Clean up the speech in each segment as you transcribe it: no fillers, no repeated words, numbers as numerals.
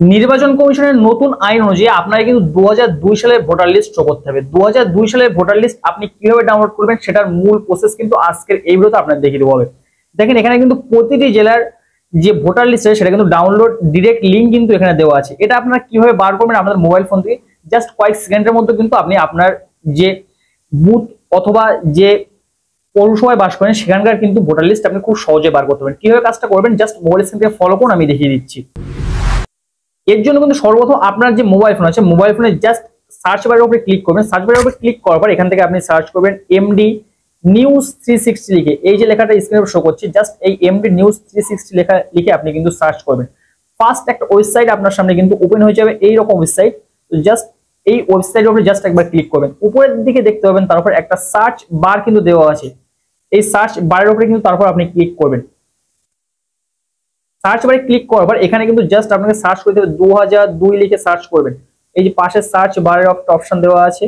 নির্বাচন কমিশনের নতুন আইন অনুযায়ী আপনাকে কিন্তু 2002 সালের ভোটার লিস্ট শো করতে হবে। 2002 সালের ভোটার লিস্ট আপনি কিভাবে ডাউনলোড করবেন সেটার মূল প্রসেস কিন্তু আজকের এই ভিডিওতে আপনাদের দেখিয়ে দেবো হবে। দেখেন এখানে কিন্তু প্রতিটি জেলার যে ভোটার লিস্ট আছে সেটা কিন্তু ডাউনলোড ডিরেক্ট লিঙ্ক কিন্তু এখানে দেওয়া আছে। এটা আপনারা কিভাবে বার করবেন আপনাদের মোবাইল ফোন থেকে জাস্ট কয়েক সেকেন্ডের মধ্যে কিন্তু আপনি আপনার যে বুথ অথবা যে পৌরসভায় বাস করেন সেখানকার কিন্তু ভোটার লিস্ট আপনি খুব সহজে বার করতে পারবেন। কিভাবে কাজটা করবেন জাস্ট মোবাইল স্ক্রিন থেকে ফলো করুন, আমি দেখিয়ে দিচ্ছি। এর জন্য কিন্তু সর্বপ্রথম আপনার যে মোবাইল ফোন আছে মোবাইল ফোনে জাস্ট সার্চ বারের উপরে ক্লিক করবেন। সার্চ বারের উপরে ক্লিক করার পর এখান থেকে আপনি সার্চ করবেন এমডি নিউজ 360 লিখে, এই যে লেখাটা স্ক্রিনে শো করছে জাস্ট এই এমডি নিউজ 360 লেখা লিখে আপনি কিন্তু সার্চ করবেন। ফার্স্ট একটা ওয়েবসাইট আপনার সামনে কিন্তু ওপেন হয়ে যাবে, এইরকম ওয়েবসাইট। জাস্ট এই ওয়েবসাইটের উপরে জাস্ট একবার ক্লিক করবেন। উপরের দিকে দেখতে পাবেন তারপর একটা সার্চ বার কিন্তু দেওয়া আছে, এই সার্চ বারের উপরে কিন্তু তারপর আপনি ক্লিক করবেন। সার্চ বারে ক্লিক করার পর এখানে কিন্তু জাস্ট আপনাকে সার্চ করতে হবে 2002 লিখে সার্চ করবেন। এই যে পাশে সার্চ বারের একটা অপশন দেওয়া আছে,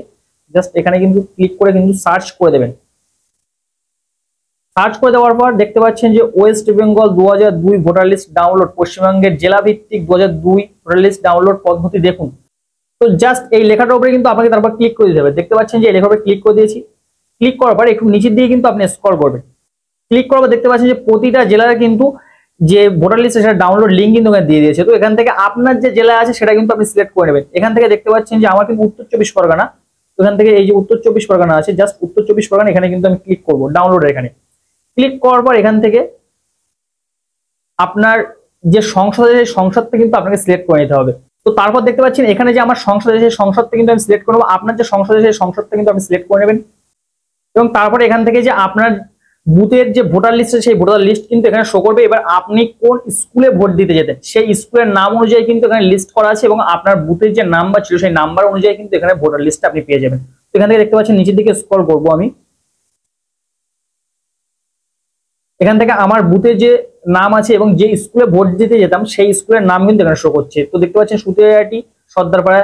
জাস্ট এখানে কিন্তু ক্লিক করে কিন্তু সার্চ করে দেবেন। সার্চ করে দেওয়ার পর দেখতে পাচ্ছেন যে west Bengal 2002 voter list download, পশ্চিমবঙ্গের জেলা ভিত্তিক 2002 ভোটার লিস্ট ডাউনলোড পদ্ধতি দেখুন। তো জাস্ট এই লেখাটার উপরে কিন্তু আপনাকে তারপর ক্লিক করে দিতে হবে। দেখতে পাচ্ছেন যে এই লেখার উপরে ক্লিক করে দিয়েছি। ক্লিক করার পর একটু নিচের দিকে কিন্তু আপনি স্ক্রল করবেন। ক্লিক করার পর দেখতে পাচ্ছেন যে প্রতিটা জেলার কিন্তু যে ভোটার লিস্ট সেটা ডাউনলোড লিঙ্ক কিন্তু এখানে দিয়ে দিয়েছে। তো এখান থেকে আপনার যে জেলা আছে সেটা কিন্তু আপনি সিলেক্ট করে নেবেন। এখান থেকে দেখতে পাচ্ছেন যে আমার কিন্তু উত্তর 24 পরগনা, এখান থেকে এই যে উত্তর 24 পরগনা আছে জাস্ট উত্তর 24 পরগনা এখানে কিন্তু আমি ক্লিক করব ডাউনলোডের। এখানে ক্লিক করার পর এখান থেকে আপনার যে সংসদ আছে সেই সংসদটা কিন্তু আপনাকে সিলেক্ট করে নিতে হবে। তো তারপর দেখতে পাচ্ছেন এখানে যে আমার সংসদ আছে সেই সংসদটা কিন্তু আমি সিলেক্ট করবো। আপনার যে সংসদ আছে সেই সংসদটা কিন্তু আপনি সিলেক্ট করে নেবেন এবং তারপর এখান থেকে যে আপনার বুথের যে ভোটার লিস্ট আছে সেই ভোটার লিস্ট কিন্তু এখানে শো করবে। এবার আপনি কোন স্কুলে ভোট দিতে যেতেন সেই স্কুলের নাম অনুযায়ী কিন্তু এখানে লিস্ট করা আছে এবং আপনার বুথের যে নাম্বার ছিল সেই নাম্বার অনুযায়ী কিন্তু এখানে ভোটার লিস্টটা আপনি পেয়ে যাবেন। তো এখান থেকে দেখতে পাচ্ছেন নিচের দিকে স্ক্রল করবো আমি, এখান থেকে আমার বুথে যে নাম আছে এবং যে স্কুলে ভোট দিতে যেতাম সেই স্কুলের নাম কিন্তু এখানে শো করছে। তো দেখতে পাচ্ছেন সুতিরাটি সর্দারপাড়া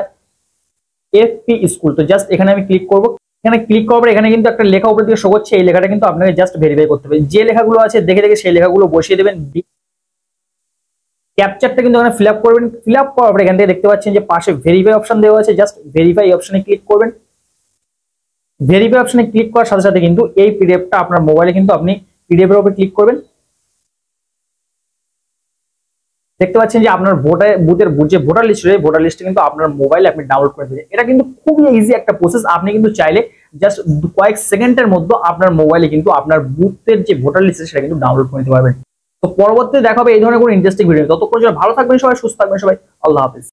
এফপি স্কুল। তো জাস্ট এখানে আমি ক্লিক করবো। এখানে ক্লিক করার পর এখানে কিন্তু একটা লেখা উপর দিকে শো করছে, এই লেখাটা কিন্তু আপনাকে জাস্ট ভেরিফাই করতে হবে। যে লেখাগুলো আছে দেখে দেখে সেই লেখাগুলো বসিয়ে দেবেন। ক্যাপচারটা কিন্তু এখানে ফিল আপ করবেন। ফিল আপ করার পর এখান থেকে দেখতে পাচ্ছেন যে পাশে ভেরিফাই অপশন দেওয়া আছে, জাস্ট ভেরিফাই অপশনে ক্লিক করবেন। ভেরিফাই অপশনে ক্লিক করার সাথে সাথে কিন্তু এই পিডিএফটা আপনার মোবাইলে কিন্তু আপনি পিডিএফ এর উপর ক্লিক করবেন। দেখতে পাচ্ছেন যে আপনার বুথের যে ভোটার লিস্ট রয়েছে ভোটার লিস্ট কিন্তু আপনার মোবাইলে আপনি ডাউনলোড করে দিবেন। এটা কিন্তু খুবই ইজি একটা প্রসেস। আপনি কিন্তু চাইলে জাস্ট কয়েক সেকেন্ডের মধ্যে আপনার মোবাইলে কিন্তু আপনার বুথের যে ভোটার লিস্ট সেটা কিন্তু ডাউনলোড করে নিতে পারবেন। তো পরবর্তীতে দেখা হবে এই ধরনের কোনো ইন্টারেস্টিং ভিডিও। ততক্ষণ ভালো থাকবেন সবাই, সুস্থ থাকবেন সবাই, আল্লাহ হাফেজ।